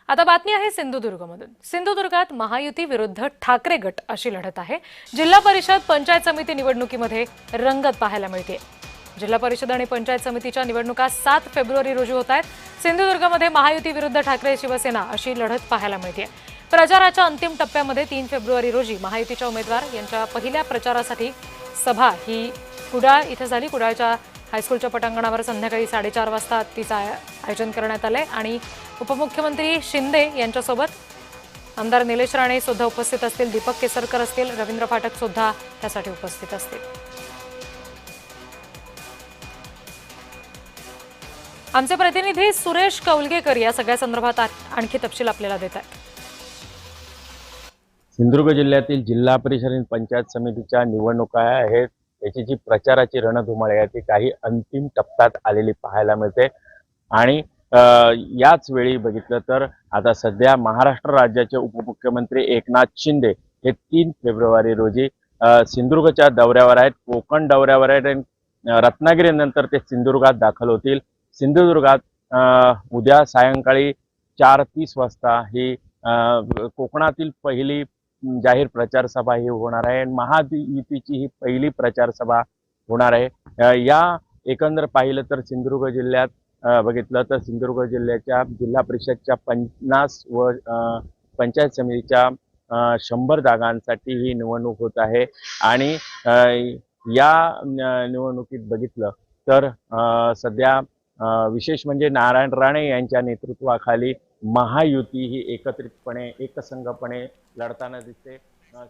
आता बातमी आहे सिंधुदुर्गमधून। सिंधुदुर्गात महायुती विरुद्ध ठाकरे गट अशी लढत आहे। जिल्हा परिषद पंचायत समिती निवडणुकीमध्ये रंगत पाहायला मिळते। जिल्हा परिषद आणि पंचायत समितीच्या निवडणुका 7 फेब्रुवारी रोजी होत आहेत। सिंधुदुर्गमध्ये महायुती विरुद्ध ठाकरे शिवसेना अशी लढत पाहायला मिळते। प्रचाराच्या अंतिम टप्प्यामध्ये 3 फेब्रुवारी रोजी महायुतीच्या उमेदवार यांच्या पहिल्या प्रचारासाठी सभा ही कुडाळ इथे झाली। कुडाळच्या हायस्कूलच्या पटांगणावर संध्याकाळी 4:30 वाजता तिचं आयोजन करण्यात आलंय आणि उपमुख्यमंत्री शिंदे यांच्यासोबत आमदार निलेश राणे सुद्धा उपस्थित असतील, दीपक केसरकर असतील, रवींद्र फाटक सुद्धा त्यासाठी उपस्थित असतील। आमचे प्रतिनिधी सुरेश कौलगेकर या सगळ्या संदर्भात आणखी तपशील आपल्याला देत आहेत। सिंधुदुर्ग जिल्ह्यातील जिल्हा परिषद आणि पंचायत समितीच्या निवडणुका आहेत। याची जी प्रचाराची रणधुमाळी आहे ती काही अंतिम टप्प्यात आलेली पाहायला मिळते आणि याच वेळी बघितलं तर आता सध्या महाराष्ट्र राज्याचे उपमुख्यमंत्री एकनाथ शिंदे हे 3 फेब्रुवारी रोजी सिंधुदुर्गच्या दौऱ्यावर आहेत, कोकण दौऱ्यावर आहेत आणि रत्नागिरीनंतर ते सिंधुदुर्गात दाखल होतील। सिंधुदुर्गात उद्या सायंकाळी 4:30 वाजता ही कोकणातील पहिली जाहीर प्रचार सभा ही होणार आहे। महायुतीची ही पहिली प्रचार सभा होणार आहे। या एकंदर पाहिलं तर सिंधुदुर्ग जिल्ह्यात बघितलं तर सिंधुदुर्ग जिल्ह्याच्या जिल्हा परिषदच्या 50 व पंचायत समितीच्या 100 जागांसाठी ही निवडणूक होत आहे आणि या निवडणुकीत बघितलं तर सध्या विशेष म्हणजे नारायण राणे यांच्या नेतृत्वाखाली महायुती ही एकत्रितपणे एकसंघपणे लढताना दिसते।